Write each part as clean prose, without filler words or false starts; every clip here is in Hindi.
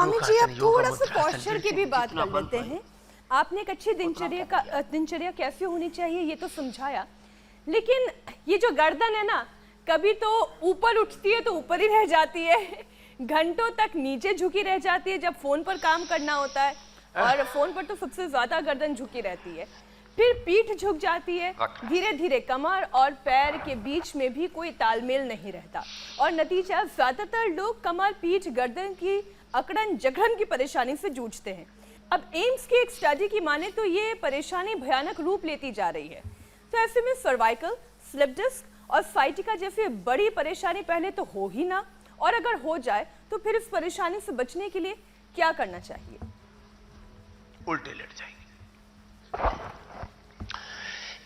स्वामी जी, अब थोड़ा सा पोस्चर की भी बात कर लेते हैं। आपने एक अच्छी दिनचर्या कैसे होनी चाहिए ये तो समझाया, लेकिन ये जो गर्दन है ना, कभी तो ऊपर उठती है तो ऊपर ही रह जाती है, घंटों तक नीचे झुकी रह जाती है जब फोन पर काम करना होता है, और फोन पर तो सबसे ज्यादा गर्दन झुकी रहती है। फिर पीठ झुक जाती है, धीरे धीरे कमर और पैर के बीच में भी कोई तालमेल नहीं रहता, और नतीजा ज्यादातर लोग कमर, पीठ, गर्दन की अकड़न जकड़न की परेशानी से जूझते हैं। अब एम्स की एक स्टडी की माने तो ये परेशानी भयानक रूप लेती जा रही है। तो ऐसे में सर्वाइकल, स्लिप डिस्क और साइटिका जैसी बड़ी परेशानी पहले तो हो ही ना, और अगर हो जाए तो फिर इस परेशानी से बचने के लिए क्या करना चाहिए? उल्टे लेट जाएंगे।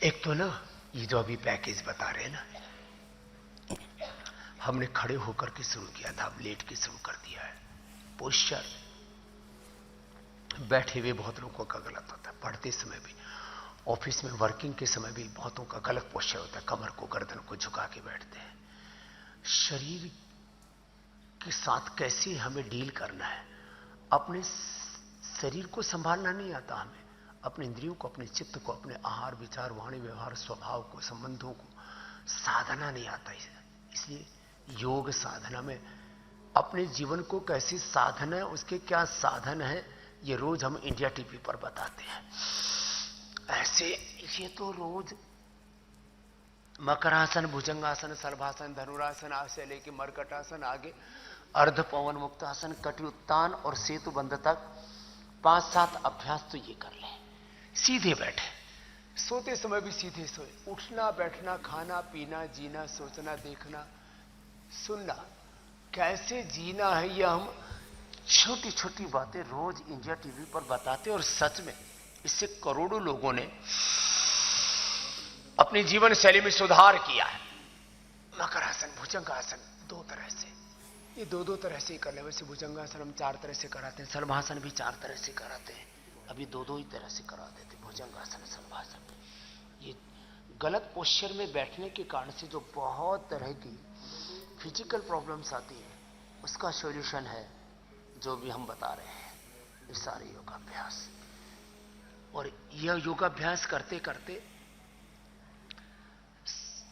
एक तो ना ये जो अभी पैकेज बता रहे हैं ना, हमने खड़े होकर के शुरू किया था, अब लेट के शुरू कर दिया है। पोस्चर बैठे हुए बहुत लोगों का गलत होता है, पढ़ते समय भी, ऑफिस में वर्किंग के समय भी बहुतों का गलत पोस्चर होता है, कमर को, गर्दन को झुका के बैठते हैं। शरीर के साथ कैसे हमें डील करना है, अपने शरीर को संभालना नहीं आता हमें, अपने इंद्रियों को, अपने चित्त को, अपने आहार, विचार, वाणी, व्यवहार, स्वभाव को, संबंधों को साधना नहीं आता। इसलिए योग साधना में अपने जीवन को कैसे साधना है, उसके क्या साधन है, ये रोज हम इंडिया टीवी पर बताते हैं। ऐसे ये तो रोज मकरासन, भुजंगासन, सर्वासन, धनुरासन, आसे लेके मरकटासन, आगे अर्ध पवन मुक्तासन, कटि उत्तान और सेतु बंध तक 5-7 अभ्यास तो ये कर लें। सीधे बैठे, सोते समय भी सीधे सोए, उठना बैठना, खाना पीना, जीना, सोचना, देखना, सुनना, कैसे जीना है, यह हम छोटी छोटी बातें रोज इंडिया टीवी पर बताते हैं। और सच में इससे करोड़ों लोगों ने अपनी जीवन शैली में सुधार किया है। मकरासन, भुजंगासन 2 तरह से, ये 2 तरह से ही कर ले। वैसे भुजंगासन हम 4 तरह से कराते हैं, सर्वासन भी 4 तरह से कराते हैं, अभी 2 ही तरह से करा देते, भुजंगासन, सर्वासन। ये गलत पोस्चर में बैठने के कारण से जो बहुत तरह की फिजिकल प्रॉब्लम्स आती है, उसका सॉल्यूशन है जो भी हम बता रहे हैं, ये सारे योगाभ्यास। और यह योगाभ्यास करते करते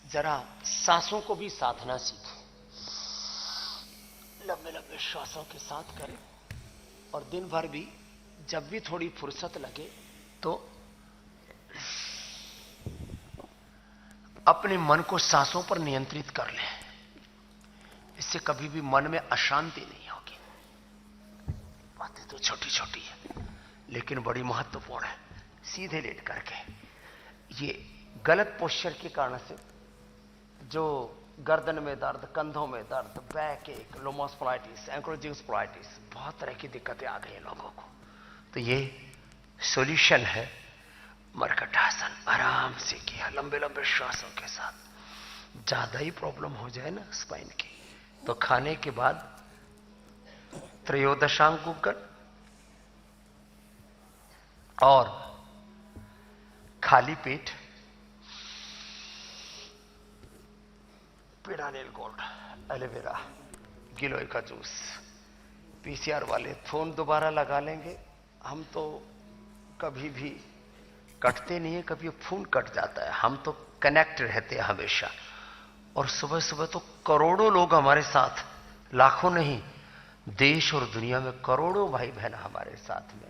जरा सांसों को भी साधना सीखें, लंबे लंबे श्वासों के साथ करें, और दिन भर भी जब भी थोड़ी फुर्सत लगे तो अपने मन को सांसों पर नियंत्रित कर लें। इससे कभी भी मन में अशांति नहीं होगी। बातें तो छोटी छोटी है लेकिन बड़ी महत्वपूर्ण है। सीधे लेट करके, ये गलत पोस्चर के कारण से जो गर्दन में दर्द, कंधों में दर्द, बैक एक, लोमोस्पोलाइटिस, एंक्लोजिंग स्पोलाइटिस, बहुत तरह की दिक्कतें आ गई हैं लोगों को। तो ये सॉल्यूशन है मरकटासन। आराम से किया, लंबे लंबे श्वासों के साथ। ज्यादा ही प्रॉब्लम हो जाए ना स्पाइन की, तो खाने के बाद त्रयोदशांग गुग्गन और खाली पेट पिडानिल गोल्ड, एलोवेरा, गिलोय का जूस, पीसीआर वाले फोन दोबारा लगा लेंगे। हम तो कभी भी कटते नहीं है, कभी फोन कट जाता है, हम तो कनेक्ट रहते हैं हमेशा। और सुबह सुबह तो करोड़ों लोग हमारे साथ, लाखों नहीं, देश और दुनिया में करोड़ों भाई बहन हमारे साथ में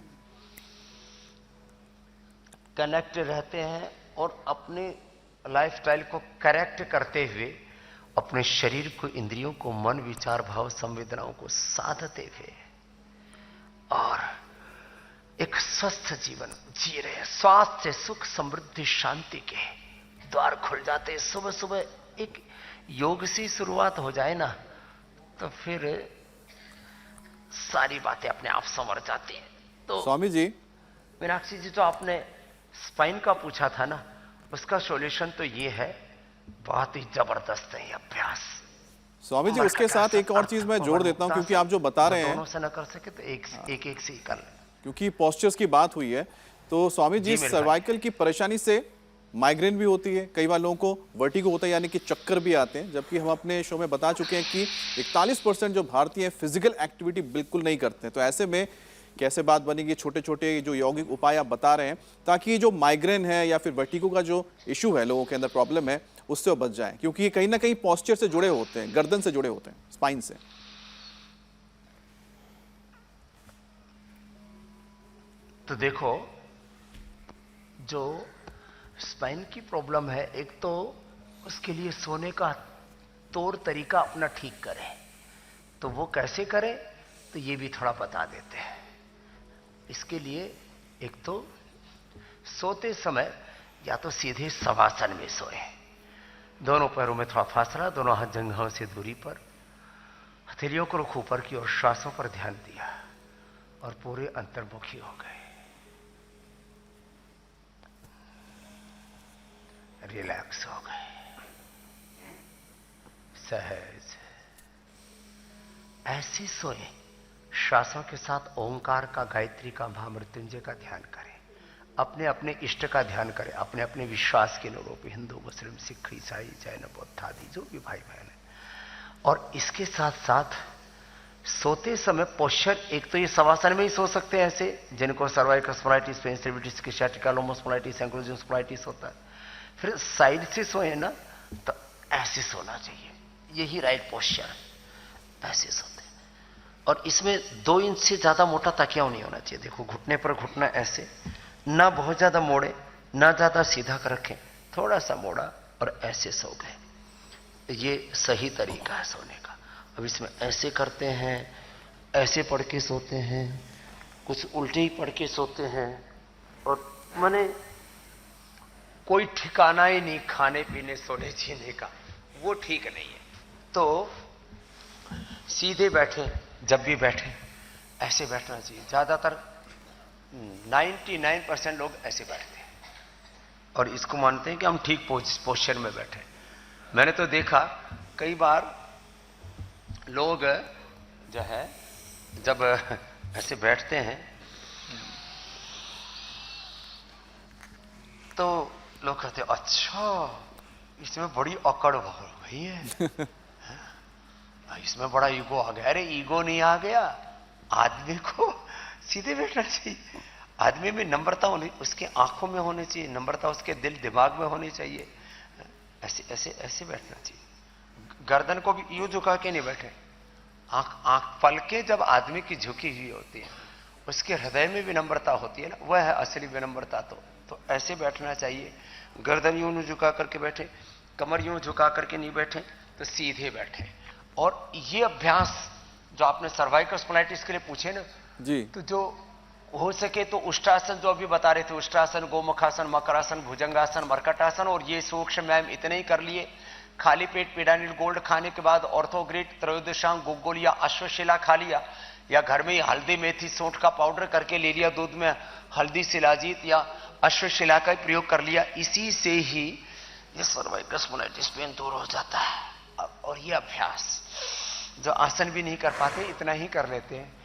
कनेक्ट रहते हैं, और अपने लाइफस्टाइल को करेक्ट करते हुए अपने शरीर को, इंद्रियों को, मन, विचार, भाव, संवेदनाओं को साधते हुए और एक स्वस्थ जीवन जी रहे हैं। स्वास्थ्य, सुख, समृद्धि, शांति के द्वार खुल जाते हैं। सुबह सुबह एक योग से शुरुआत हो जाए ना, तो फिर सारी बातें अपने आप संवर जाती हैं। तो स्वामी जी, मीनाक्षी जी, जो आपने स्पाइन का पूछा था ना, उसका सॉल्यूशन तो ये है, बहुत ही जबरदस्त है अभ्यास। स्वामी जी, उसके साथ एक और चीज मैं जोड़ देता हूं, क्योंकि आप जो बता रहे हैं, दोनों से न कर सके तो एक से ही कर लें। क्योंकि पोस्चर्स की बात हुई है, तो स्वामी जी, सर्वाइकल की परेशानी से माइग्रेन भी होती है, कई बार लोगों को वर्टिगो होता है यानी कि चक्कर भी आते हैं, जबकि हम अपने शो में बता चुके हैं कि 41% जो भारतीय फिजिकल एक्टिविटी बिल्कुल नहीं करते हैं। तो ऐसे में कैसे बात बनेगी, छोटे छोटे जो यौगिक उपाय आप बता रहे हैं ताकि जो माइग्रेन है या फिर वर्टिगो का जो इशू है, लोगों के अंदर प्रॉब्लम है, उससे वो बच जाए, क्योंकि ये कहीं ना कहीं पॉस्चर से जुड़े होते हैं, गर्दन से जुड़े होते हैं, स्पाइन से। तो देखो, जो स्पाइन की प्रॉब्लम है, एक तो उसके लिए सोने का तौर तरीका अपना ठीक करें। तो वो कैसे करें, तो ये भी थोड़ा बता देते हैं। इसके लिए एक तो सोते समय या तो सीधे शवासन में सोए, दोनों पैरों में थोड़ा फासला, दोनों हाथ जंघों से दूरी पर, हथेलियों को रुख ऊपर की और श्वासों पर ध्यान दिया और पूरे अंतर्मुखी हो गए। रिलैक्स हो गए, सहज ऐसे सोए। श्वासों के साथ ओंकार का, गायत्री का, महामृत्युंजय का ध्यान करें। अपने अपने इष्ट का ध्यान करें, अपने अपने विश्वास के अनुरूप, हिंदू, मुस्लिम, सिख, ईसाई, जैन, बौद्ध आदि जो भी भाई बहन है। और इसके साथ साथ सोते समय पोस्चर, एक तो ये शवासन में ही सो सकते हैं ऐसे, जिनको cervical spondylitis, pain stabilities, sciatica लोमोस्पॉन्डिलाइटिस, एंक्लोजिंग स्पॉन्डिलाइटिस होता है। फिर साइड से सोए ना, तो ऐसे सोना चाहिए, यही राइट पोस्चर, ऐसे सोते। और इसमें 2 इंच से ज्यादा मोटा तकिया नहीं होना चाहिए। देखो, घुटने पर घुटना ऐसे, ना बहुत ज्यादा मोड़े, ना ज्यादा सीधा कर रखें, थोड़ा सा मोड़ा और ऐसे सो गए। ये सही तरीका है सोने का। अब इसमें ऐसे करते हैं, ऐसे पढ़ के सोते हैं, कुछ उल्टे ही पढ़ के सोते हैं, और माने कोई ठिकाना ही नहीं खाने पीने सोने जीने का, वो ठीक नहीं है। तो सीधे बैठे, जब भी बैठे ऐसे बैठना चाहिए। ज्यादातर 99% लोग ऐसे बैठते हैं और इसको मानते हैं कि हम ठीक पोस्चर में बैठे। मैंने तो देखा कई बार लोग जो है जब ऐसे बैठते हैं तो लोग कहते हैं, अच्छा इसमें बड़ी अकड़ हो गई है, इसमें बड़ा ईगो आ गया। अरे ईगो नहीं आ गया, आदमी को सीधे बैठना चाहिए। आदमी में नम्रता होनी, उसके आंखों में होनी चाहिए नम्रता, उसके दिल दिमाग में होनी चाहिए। ऐसे ऐसे ऐसे बैठना चाहिए। गर्दन को भी यूं झुका के नहीं बैठे। आंख पलके जब आदमी की झुकी हुई होती है, उसके हृदय में विनम्रता होती है ना, वह है असली विनम्रता। तो ऐसे बैठना चाहिए। गर्दन यूं झुका करके बैठे, कमर यूं झुका करके नहीं बैठे, तो सीधे बैठे। और ये अभ्यास जो आपने सर्वाइकल स्पॉन्डिलाइटिस के लिए पूछे ना जी, तो जो हो सके तो उष्ट्रासन जो अभी बता रहे थे, उष्ट्रासन, गोमुखासन, मकरासन, भुजंगासन, मरकटासन, और ये सूक्ष्म व्यायाम इतने ही कर लिए। खाली पेट पिडानिल गोल्ड खाने के बाद ऑर्थोग्रिड, त्रयोदशांग, गुग्गुल या अश्वशिला खा लिया, या घर में ही हल्दी, मेथी, सौंठ का पाउडर करके ले लिया, दूध में हल्दी, शिलाजीत या अश्वशिला का प्रयोग कर लिया। इसी से ही ये सर्वाइकल स्पॉन्डिलाइटिस पेन दूर हो जाता है। और ये अभ्यास जो आसन भी नहीं कर पाते, इतना ही कर लेते हैं।